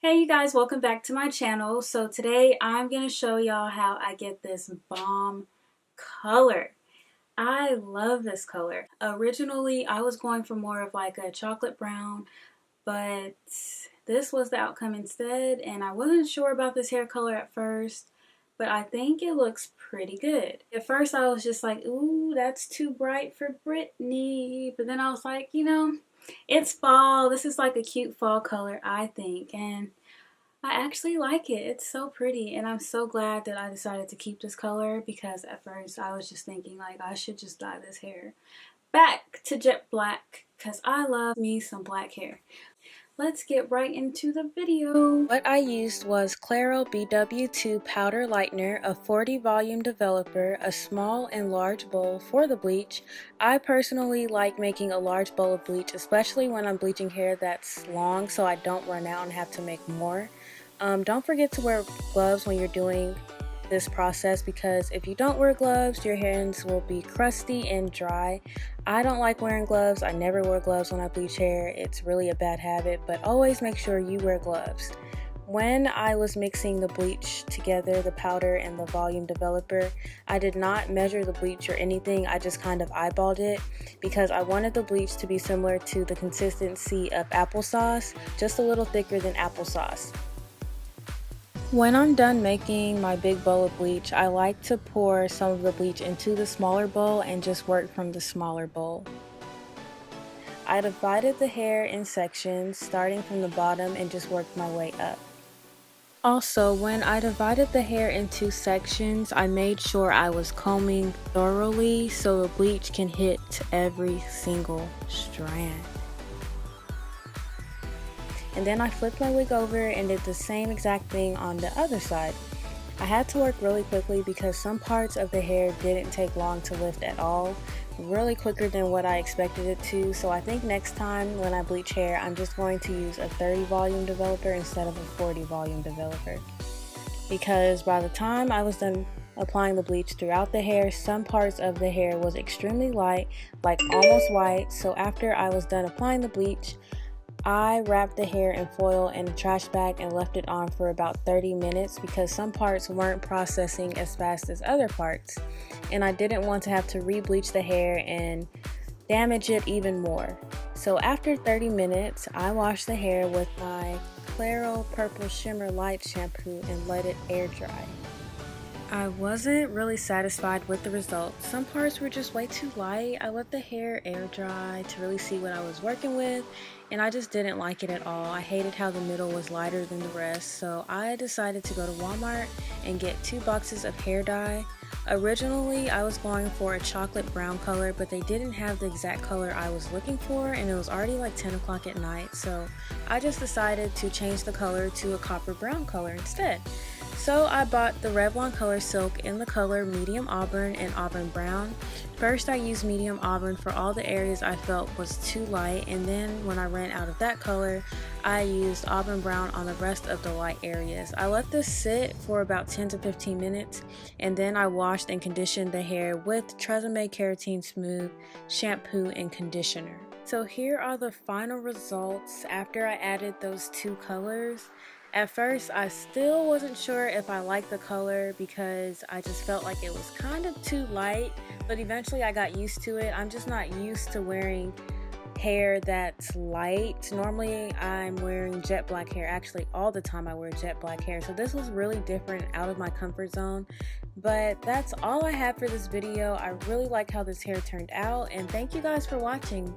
Hey you guys, welcome back to my channel. So today I'm going to show y'all how I get this bomb color. I love this color. Originally I was going for more of like a chocolate brown, but this was the outcome instead, and I wasn't sure about this hair color at first, but I think it looks pretty good. At first I was just like, ooh, that's too bright for Brittany, but then I was like, it's fall. This is like a cute fall color, I think, and I actually like it. It's so pretty, and I'm so glad that I decided to keep this color because at first I was just thinking like I should just dye this hair back to jet black because I love me some black hair. Let's get right into the video. What I used was Claro BW2 powder lightener, a 40 volume developer, a small and large bowl for the bleach. I personally like making a large bowl of bleach, especially when I'm bleaching hair that's long so I don't run out and have to make more. Don't forget to wear gloves when you're doing this process because if you don't wear gloves, your hands will be crusty and dry. I don't like wearing gloves. I never wear gloves when I bleach hair. It's really a bad habit, but always make sure you wear gloves. When I was mixing the bleach together, the powder and the volume developer, I did not measure the bleach or anything. I just kind of eyeballed it because I wanted the bleach to be similar to the consistency of applesauce, just a little thicker than applesauce. When I'm done making my big bowl of bleach, I like to pour some of the bleach into the smaller bowl and just work from the smaller bowl. I divided the hair in sections, starting from the bottom, and just worked my way up. Also, when I divided the hair into sections, I made sure I was combing thoroughly so the bleach can hit every single strand. And then I flipped my wig over and did the same exact thing on the other side. I had to work really quickly because some parts of the hair didn't take long to lift at all, really quicker than what I expected it to. So I think next time when I bleach hair, I'm just going to use a 30 volume developer instead of a 40 volume developer. Because by the time I was done applying the bleach throughout the hair, some parts of the hair was extremely light, like almost white. So after I was done applying the bleach, I wrapped the hair in foil in a trash bag and left it on for about 30 minutes because some parts weren't processing as fast as other parts, and I didn't want to have to re-bleach the hair and damage it even more. So after 30 minutes, I washed the hair with my Claro Purple Shimmer Light shampoo and let it air dry. I wasn't really satisfied with the results. Some parts were just way too light. I let the hair air dry to really see what I was working with, and I just didn't like it at all. I hated how the middle was lighter than the rest, so I decided to go to Walmart and get 2 boxes of hair dye. Originally, I was going for a chocolate brown color, but they didn't have the exact color I was looking for, and it was already like 10 o'clock at night, so I just decided to change the color to a copper brown color instead. So I bought the Revlon Colorsilk in the color medium auburn and auburn brown. First I used medium auburn for all the areas I felt was too light, and then when I ran out of that color, I used auburn brown on the rest of the light areas. I let this sit for about 10 to 15 minutes, and then I washed and conditioned the hair with Tresemme Keratin Smooth shampoo and conditioner. So here are the final results after I added those 2 colors. At first, I still wasn't sure if I liked the color because I just felt like it was kind of too light, but eventually I got used to it. I'm just not used to wearing hair that's light. Normally, I'm wearing jet black hair. Actually, all the time I wear jet black hair. So this was really different, out of my comfort zone. But that's all I have for this video. I really like how this hair turned out, and thank you guys for watching.